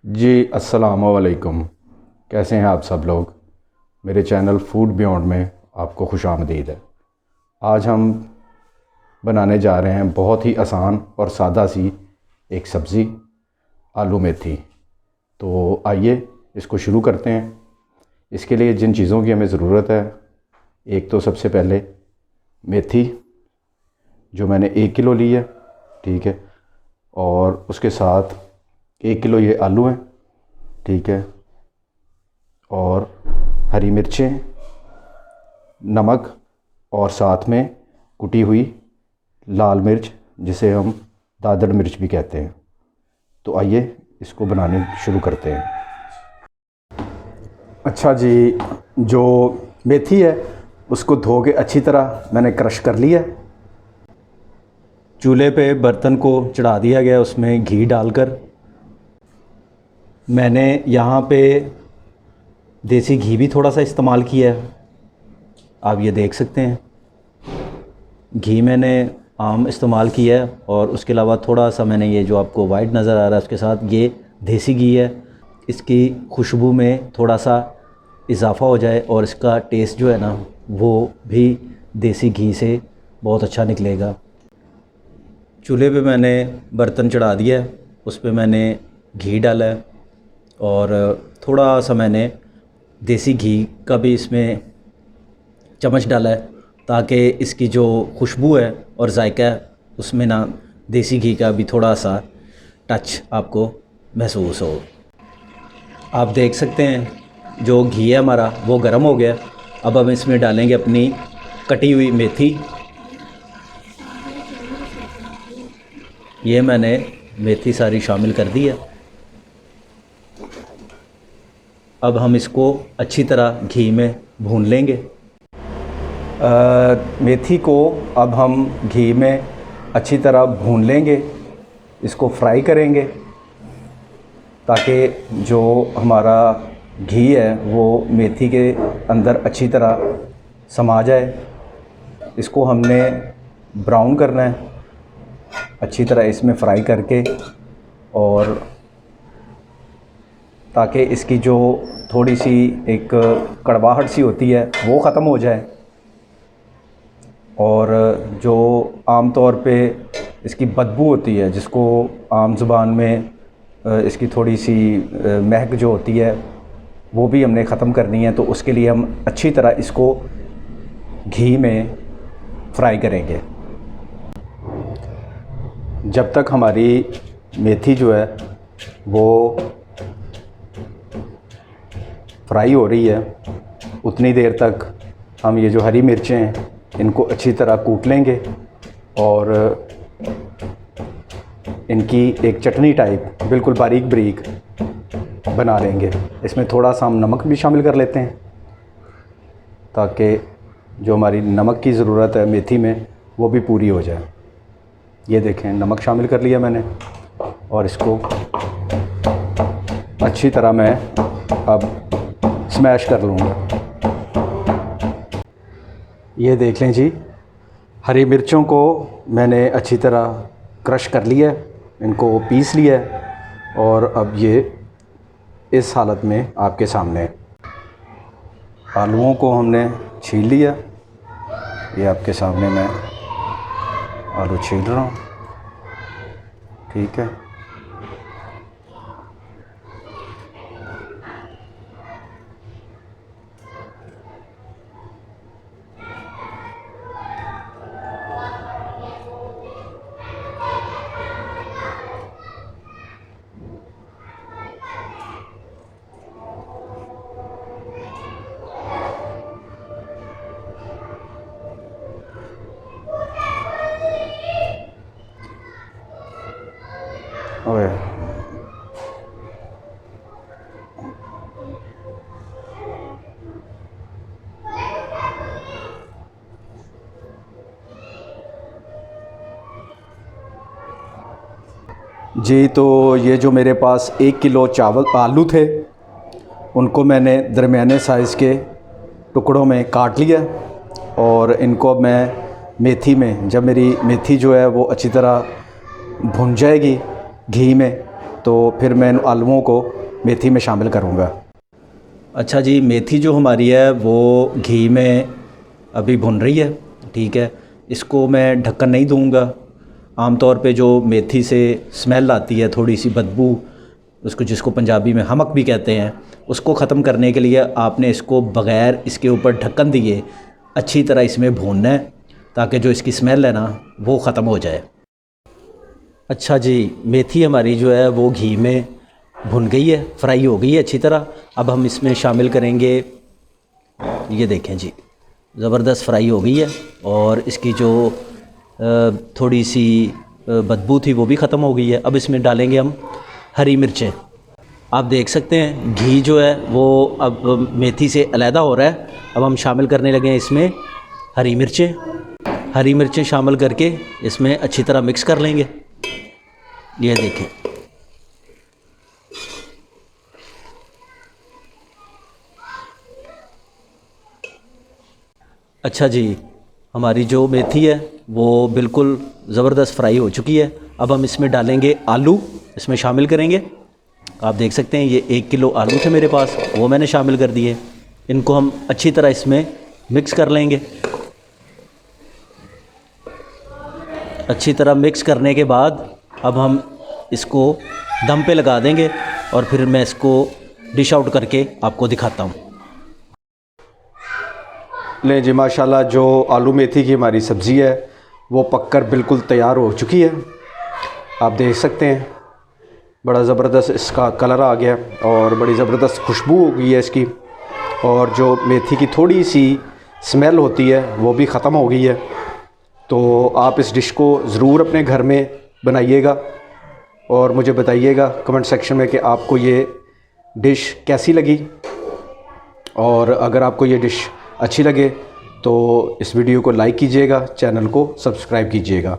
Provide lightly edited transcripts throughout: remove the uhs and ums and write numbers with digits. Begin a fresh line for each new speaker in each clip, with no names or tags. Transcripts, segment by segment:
जी अस्सलामु अलैकुम। कैसे हैं आप सब लोग। मेरे चैनल फूड बियॉन्ड में आपको खुशामदीद है। आज हम बनाने जा रहे हैं बहुत ही आसान और सादा सी एक सब्ज़ी, आलू मेथी। तो आइए इसको शुरू करते हैं। इसके लिए जिन चीज़ों की हमें ज़रूरत है, एक तो सबसे पहले मेथी जो मैंने 1 किलो ली है, ठीक है। और उसके साथ 1 किलो ये आलू हैं, ठीक है। और हरी मिर्चें, नमक और साथ में कुटी हुई लाल मिर्च जिसे हम दादड़ मिर्च भी कहते हैं। तो आइए इसको बनाने शुरू करते हैं। अच्छा जी, जो मेथी है उसको धो के अच्छी तरह मैंने क्रश कर लिया है। चूल्हे पे बर्तन को चढ़ा दिया गया, उसमें घी डालकर मैंने यहाँ पे देसी घी भी थोड़ा सा इस्तेमाल किया है। आप ये देख सकते हैं, घी मैंने आम इस्तेमाल किया है और उसके अलावा थोड़ा सा मैंने ये जो आपको वाइट नज़र आ रहा है उसके साथ ये देसी घी है। इसकी खुशबू में थोड़ा सा इजाफ़ा हो जाए और इसका टेस्ट जो है ना वो भी देसी घी से बहुत अच्छा निकलेगा। चूल्हे पे मैंने बर्तन चढ़ा दिया है, उस पर मैंने घी डाला है और थोड़ा सा मैंने देसी घी का भी इसमें चम्मच डाला है ताकि इसकी जो खुशबू है और जायका है उसमें ना देसी घी का भी थोड़ा सा टच आपको महसूस हो। आप देख सकते हैं जो घी है हमारा वो गर्म हो गया। अब हम इसमें डालेंगे अपनी कटी हुई मेथी। ये मैंने मेथी सारी शामिल कर दी है। अब हम इसको अच्छी तरह घी में भून लेंगे। मेथी को अब हम घी में अच्छी तरह भून लेंगे, इसको फ्राई करेंगे ताकि जो हमारा घी है वो मेथी के अंदर अच्छी तरह समा जाए। इसको हमने ब्राउन करना है अच्छी तरह इसमें फ्राई करके, और ताकि इसकी जो थोड़ी सी एक कड़वाहट सी होती है वो ख़त्म हो जाए। और जो आम तौर पे इसकी बदबू होती है, जिसको आम ज़ुबान में इसकी थोड़ी सी महक जो होती है वो भी हमने ख़त्म करनी है। तो उसके लिए हम अच्छी तरह इसको घी में फ्राई करेंगे। जब तक हमारी मेथी जो है वो फ्राई हो रही है उतनी देर तक हम ये जो हरी मिर्चें हैं इनको अच्छी तरह कूट लेंगे और इनकी एक चटनी टाइप बिल्कुल बारीक बारीक बना लेंगे। इसमें थोड़ा सा हम नमक भी शामिल कर लेते हैं ताकि जो हमारी नमक की ज़रूरत है मेथी में वो भी पूरी हो जाए। ये देखें, नमक शामिल कर लिया मैंने और इसको अच्छी तरह मैं अब स्मैश कर लूँगा। ये देख लें जी, हरी मिर्चों को मैंने अच्छी तरह क्रश कर लिया है, इनको पीस लिया है और अब ये इस हालत में आपके सामने है। आलूओं को हमने छील लिया, ये आपके सामने मैं आलू छील रहा हूँ, ठीक है। ओए जी, तो ये जो मेरे पास 1 किलो आलू थे उनको मैंने दरमियाने साइज़ के टुकड़ों में काट लिया और इनको अब मैं मेथी में, जब मेरी मेथी जो है वो अच्छी तरह भुन जाएगी घी में, तो फिर मैं इन आलूओं को मेथी में शामिल करूँगा। अच्छा जी, मेथी जो हमारी है वो घी में अभी भुन रही है, ठीक है। इसको मैं ढक्कन नहीं दूँगा। आमतौर पे जो मेथी से स्मेल आती है, थोड़ी सी बदबू, उसको जिसको पंजाबी में हमक भी कहते हैं, उसको ख़त्म करने के लिए आपने इसको बग़ैर इसके ऊपर ढक्कन दिए अच्छी तरह इसमें भूनना है, ताकि जो इसकी स्मेल है ना वो ख़त्म हो जाए। अच्छा जी, मेथी हमारी जो है वो घी में भुन गई है, फ्राई हो गई है अच्छी तरह। अब हम इसमें शामिल करेंगे, ये देखें जी, ज़बरदस्त फ्राई हो गई है और इसकी जो थोड़ी सी बदबू थी वो भी ख़त्म हो गई है। अब इसमें डालेंगे हम हरी मिर्चें। आप देख सकते हैं घी जो है वो अब मेथी से अलहदा हो रहा है। अब हम शामिल करने लगे हैं इसमें हरी मिर्चें। हरी मिर्चें शामिल करके इसमें अच्छी तरह मिक्स कर लेंगे। ये देखें, अच्छा जी, हमारी जो मेथी है वो बिल्कुल ज़बरदस्त फ्राई हो चुकी है। अब हम इसमें डालेंगे आलू, इसमें शामिल करेंगे। आप देख सकते हैं ये 1 किलो आलू थे मेरे पास, वो मैंने शामिल कर दिए। इनको हम अच्छी तरह इसमें मिक्स कर लेंगे। अच्छी तरह मिक्स करने के बाद अब हम इसको दम पे लगा देंगे और फिर मैं इसको डिश आउट करके आपको दिखाता हूँ। ले जी, माशाल्लाह जो आलू मेथी की हमारी सब्ज़ी है वो पककर बिल्कुल तैयार हो चुकी है। आप देख सकते हैं बड़ा ज़बरदस्त इसका कलर आ गया और बड़ी ज़बरदस्त खुशबू हो गई है इसकी, और जो मेथी की थोड़ी सी स्मेल होती है वो भी ख़त्म हो गई है। तो आप इस डिश को ज़रूर अपने घर में बनाइएगा और मुझे बताइएगा कमेंट सेक्शन में कि आपको ये डिश कैसी लगी। और अगर आपको ये डिश अच्छी लगे तो इस वीडियो को लाइक कीजिएगा, चैनल को सब्सक्राइब कीजिएगा।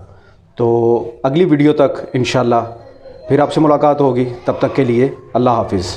तो अगली वीडियो तक इंशाल्लाह फिर आपसे मुलाकात होगी। तब तक के लिए अल्लाह हाफ़िज़।